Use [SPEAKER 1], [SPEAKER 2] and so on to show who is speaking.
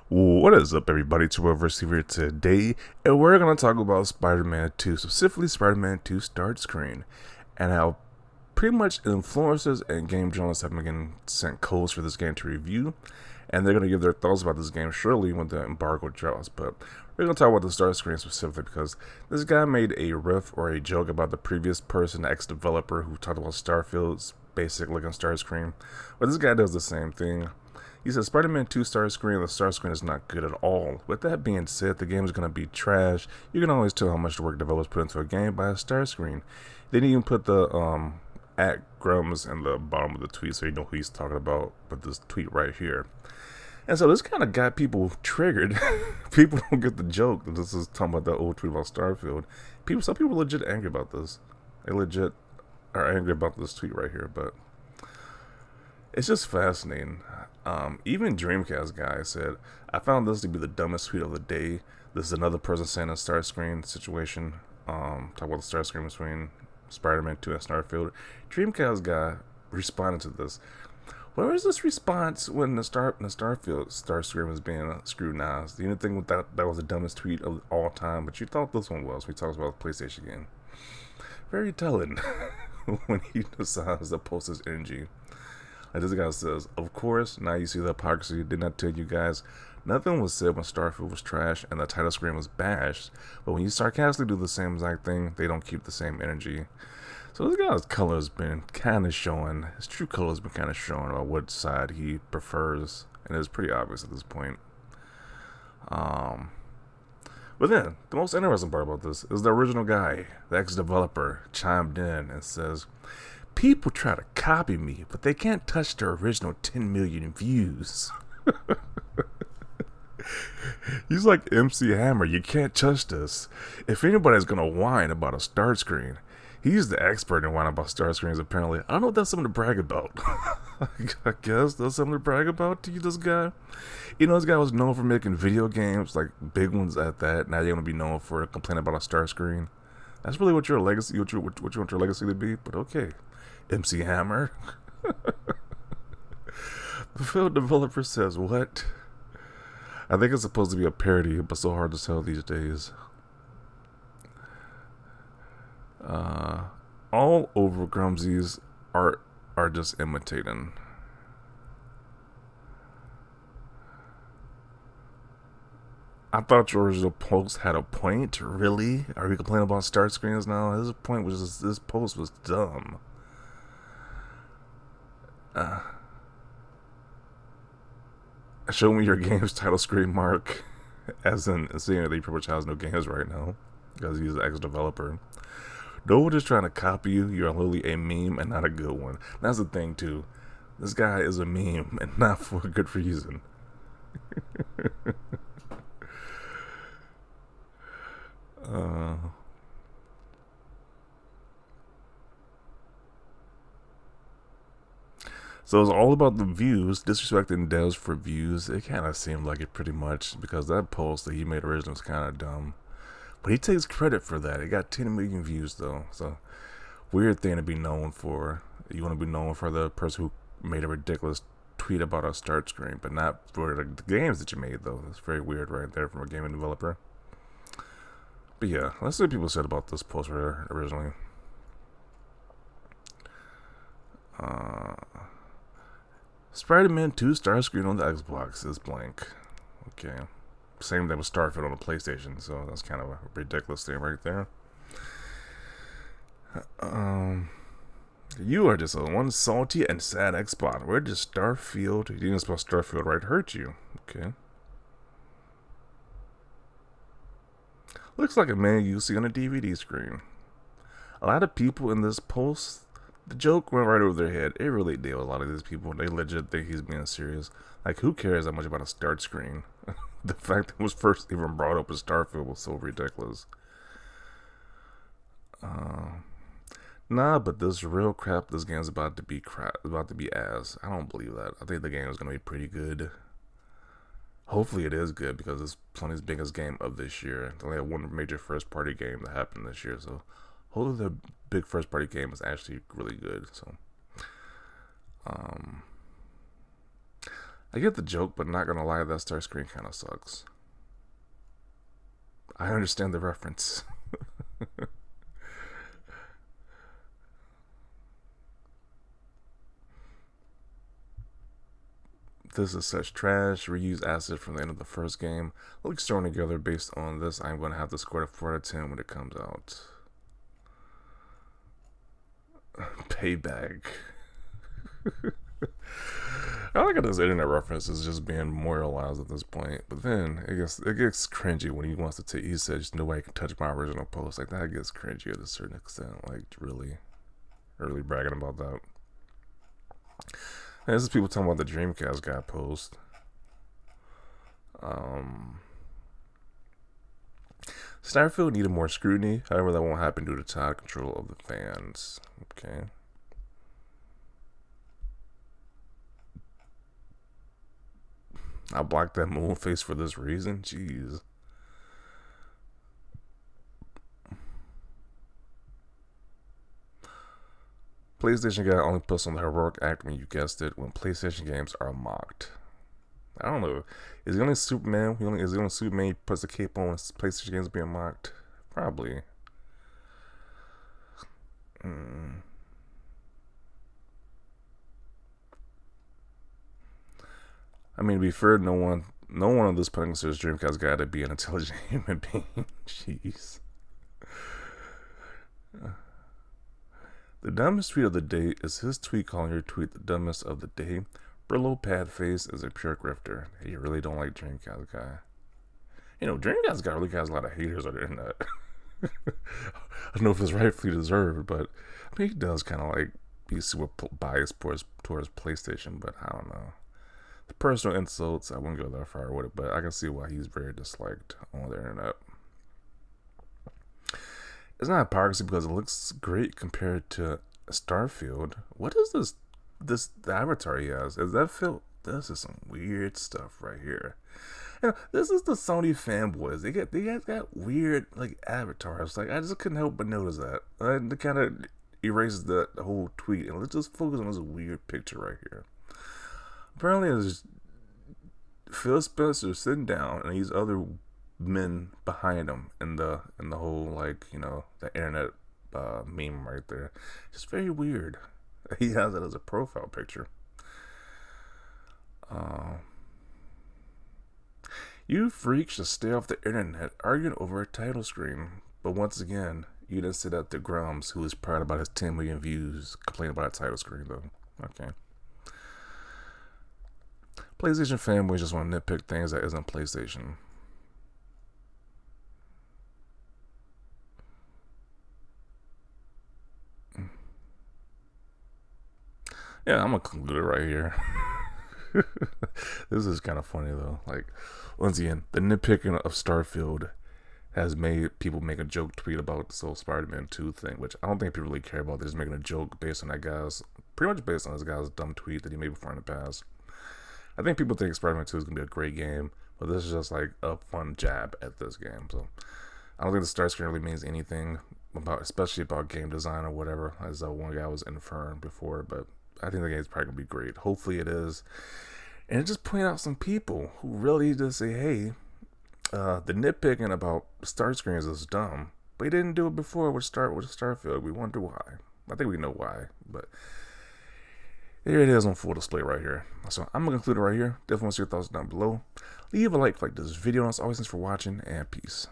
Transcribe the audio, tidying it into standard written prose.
[SPEAKER 1] What is up, everybody? Verse here today, and we're gonna talk about Spider-Man 2, specifically Spider-Man 2 start screen, and how pretty much influencers and game journalists have been getting sent codes for this game to review, and they're gonna give their thoughts about this game shortly when the embargo drops. But we're gonna talk about the start screen specifically because this guy made a riff or a joke about the previous person, the ex-developer, who talked about Starfield's basic looking start screen, but this guy does the same thing. He says Spider-Man 2 start screen, the start screen is not good at all. With that being said, the game is going to be trash. You can always tell how much work developers put into a game by a start screen. They didn't even put the at Grums in the bottom of the tweet so you know who he's talking about, but this tweet right here. And so this kind of got people triggered. People don't get the joke that this is talking about that old tweet about Starfield. Some people are legit angry about this. They legit are angry about this tweet right here, but it's just fascinating. Even Dreamcast guy said, I found this to be the dumbest tweet of the day. This is another person saying a start screen situation. Talk about the start screen between Spider-Man 2 and Starfield. Dreamcast guy responded to this. Where was this response when the Starfield start screen was being scrutinized? You didn't think that was the dumbest tweet of all time, but you thought this one was. We talked about the PlayStation game. Very telling when he decides to post his energy. And this guy says, of course, now you see the hypocrisy. Did not tell you guys. Nothing was said when Starfield was trash and the title screen was bashed. But when you sarcastically do the same exact thing, they don't keep the same energy. So this guy's color has been kind of showing. His true color has been kind of showing about what side he prefers. And it's pretty obvious at this point. But then, the most interesting part about this is the original guy, the ex-developer, chimed in and says, people try to copy me, but they can't touch the original 10 million views. He's like MC Hammer, you can't touch this. If anybody's gonna whine about a start screen, he's the expert in whining about start screens apparently. I don't know if that's something to brag about. I guess that's something to brag about to you, this guy. You know, this guy was known for making video games, like big ones at that. Now you're gonna be known for complaining about a start screen. That's really what your legacy, what you want your legacy to be, but okay. MC Hammer. The film developer says, what? I think it's supposed to be a parody, but so hard to tell these days. All over Grumsy's art are just imitating. I thought your original post had a point. Really? Are we complaining about start screens now? This point was just, this post was dumb. Show me your game's title screen, Mark. As in, seeing that he pretty much has no games right now because he's an ex-developer. No one is trying to copy you. You're literally a meme and not a good one. That's the thing too. This guy is a meme and not for a good reason. So it's all about the views, disrespecting devs for views. It kind of seemed like it pretty much because that post that he made originally was kind of dumb. But he takes credit for that. It got 10 million views though. So weird thing to be known for. You want to be known for the person who made a ridiculous tweet about a start screen, but not for the games that you made though. That's very weird right there from a gaming developer. But yeah, let's see what people said about this post originally. Spider-Man 2 start screen on the Xbox is blank. Okay. Same thing with Starfield on the PlayStation, so that's kind of a ridiculous thing right there. You are just a one salty and sad Xbox. Where does Starfield, you didn't spell Starfield right, hurt you? Okay. Looks like a man you see on a DVD screen. A lot of people in this post, the joke went right over their head. It really did. A lot of these people, they legit think he's being serious. Like, who cares that much about a start screen? The fact that it was first even brought up as Starfield was so ridiculous. Nah, but this real crap, this game's about to be ass. I don't believe that. I think the game is gonna be pretty good. Hopefully it is good because it's Sony's biggest game of this year. They only had one major first party game that happened this year, so hopefully the big first party game is actually really good. So I get the joke, but not gonna lie, that start screen kind of sucks. I understand the reference. This is such trash. Reuse assets from the end of the first game. Looks thrown together based on this. I'm going to have to score a 4 out of 10 when it comes out. Payback. I like how this internet reference is just being moralized at this point. But then it gets cringy when he wants to take. He says nobody can touch my original post. Like that gets cringy at a certain extent. Like really bragging about that. And this is people talking about the Dreamcast guy post. Starfield needed more scrutiny. However, that won't happen due to tight control of the fans. Okay. I blocked that moon face for this reason. Jeez. PlayStation guy only puts on the heroic act when you guessed it, when PlayStation games are mocked. I don't know. Is he only Superman? Is he only Superman? He puts a cape on when PlayStation games being mocked? Probably. I mean, to be fair, no one on this planet considers Dreamcast guy to be an intelligent human being. Jeez. The dumbest tweet of the day is his tweet calling your tweet the dumbest of the day. Brillo Pad Face is a pure grifter. Hey, you really don't like Dreamcast guy. You know, Dreamcast guy really has a lot of haters on the internet. I don't know if it's rightfully deserved, but I mean, he does kind of like be super biased towards PlayStation, but I don't know. The personal insults, I wouldn't go that far with it, but I can see why he's very disliked on the internet. It's not hypocrisy because it looks great compared to Starfield. What is this avatar he has? Is that Phil? This is some weird stuff right here. You know, this is the Sony fanboys. They got weird like avatars. Like I just couldn't help but notice that. It kind of erases the whole tweet and let's just focus on this weird picture right here. Apparently, there's Phil Spencer sitting down and these other men behind him in the whole like the internet meme right there. Just very weird. He has it as a profile picture. You freaks should stay off the internet arguing over a title screen. But once again, you didn't sit at the Grums, who is proud about his 10 million views, complain about a title screen though. Okay. PlayStation fanboys just want to nitpick things that isn't PlayStation. Yeah, I'm gonna conclude it right here. This is kind of funny though. Like, once again, the nitpicking of Starfield has made people make a joke tweet about the whole Spider-Man 2 thing, which I don't think people really care about. They're just making a joke based on pretty much based on this guy's dumb tweet that he made before in the past. I think people think Spider-Man 2 is gonna be a great game, but this is just like a fun jab at this game. So I don't think the start screen really means anything especially about game design or whatever, as one guy was inferring before. But I think the game's probably gonna be great. Hopefully it is. And it just point out some people who really just say, hey, the nitpicking about start screens is dumb. But he didn't do it before with Starfield. We wonder why. I think we know why. But there it is on full display right here. So I'm going to conclude it right here. Definitely want to see your thoughts down below. Leave a like this video. As always, thanks for watching, and peace.